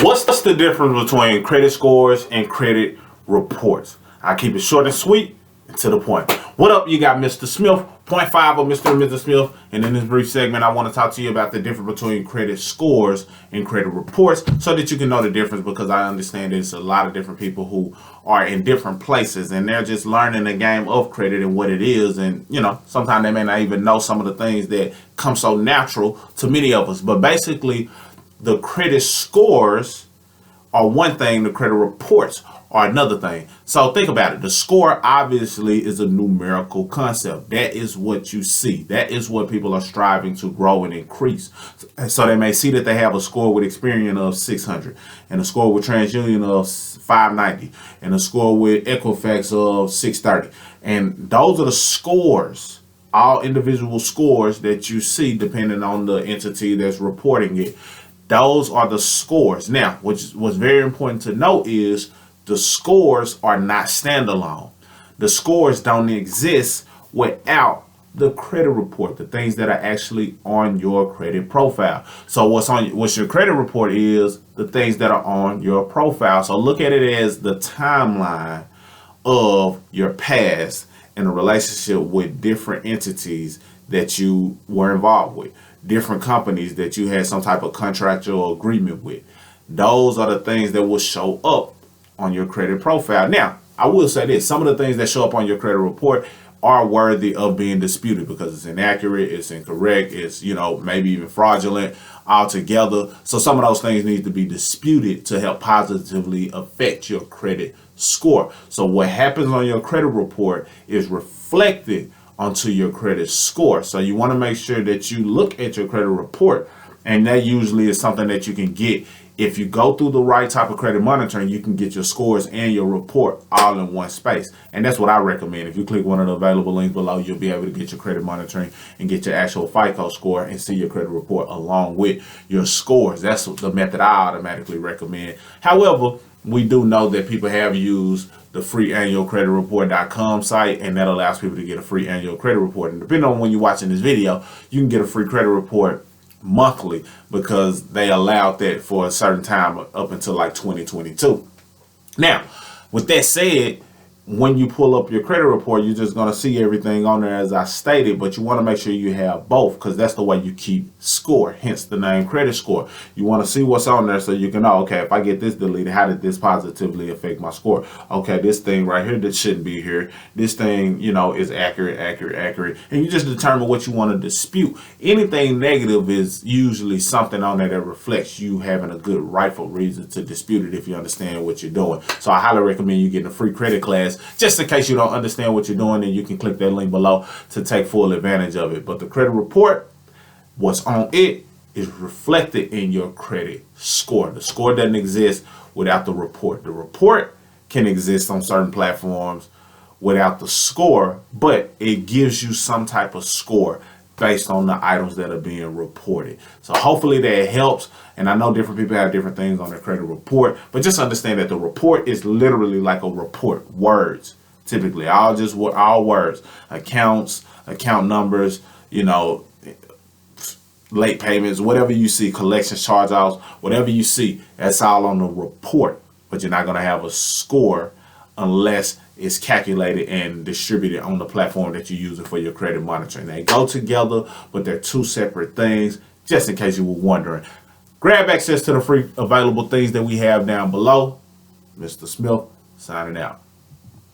What's the difference between credit scores and credit reports? I keep it short and sweet and to the point. What up, you got Mr. Smith, point five of Mr. and Mrs. Smith, and in this brief segment, I want to talk to you about the difference between credit scores and credit reports so that you can know the difference, because I understand there's a lot of different people who are in different places and they're just learning the game of credit and what it is, and sometimes they may not even know some of the things that come so natural to many of us. But basically, the credit scores are one thing, the credit reports are another thing. So think about it. The score obviously is a numerical concept. That is what you see. That is what people are striving to grow and increase. So they may see that they have a score with Experian of 600 and a score with TransUnion of 590 and a score with Equifax of 630. And those are the scores, all individual scores that you see depending on the entity that's reporting it. Those are the scores. Now, what's very important to note is the scores are not standalone. The scores don't exist without the credit report, the things that are actually on your credit profile. So what's your credit report is the things that are on your profile. So look at it as the timeline of your past and a relationship with different entities that you were involved with, different companies that you had some type of contractual agreement with. Those are the things that will show up on your credit profile. Now, I will say this, some of the things that show up on your credit report are worthy of being disputed because it's inaccurate, it's incorrect, it's, maybe even fraudulent altogether. So some of those things need to be disputed to help positively affect your credit score. So what happens on your credit report is reflected onto your credit score. So you want to make sure that you look at your credit report, and that usually is something that you can get if you go through the right type of credit monitoring. You can get your scores and your report all in one space, and that's what I recommend. If you click one of the available links below, you'll be able to get your credit monitoring and get your actual FICO score and see your credit report along with your scores. That's the method I automatically recommend. However, we do know that people have used the free annualcreditreport.com site, and that allows people to get a free annual credit report. And depending on when you're watching this video, you can get a free credit report monthly because they allowed that for a certain time up until like 2022. Now, with that said, when you pull up your credit report, you're just going to see everything on there as I stated, but you want to make sure you have both, because that's the way you keep score, hence the name credit score. You want to see what's on there so you can know, okay, if I get this deleted, how did this positively affect my score? Okay, this thing right here that shouldn't be here, this thing, is accurate, and you just determine what you want to dispute. Anything negative is usually something on there that reflects you having a good rightful reason to dispute it if you understand what you're doing. So I highly recommend you getting a free credit class. Just in case you don't understand what you're doing, then you can click that link below to take full advantage of it. But the credit report, what's on it is reflected in your credit score. The score doesn't exist without the report. The report can exist on certain platforms without the score, but it gives you some type of score based on the items that are being reported. So hopefully that helps. And I know different people have different things on their credit report, but just understand that the report is literally like a report, words, typically all words, accounts, account numbers, late payments, whatever you see, collections, charge-offs, whatever you see, that's all on the report. But you're not going to have a score unless it's calculated and distributed on the platform that you're using for your credit monitoring. They go together, but they're two separate things, just in case you were wondering. Grab access to the free available things that we have down below. Mr. Smith signing out.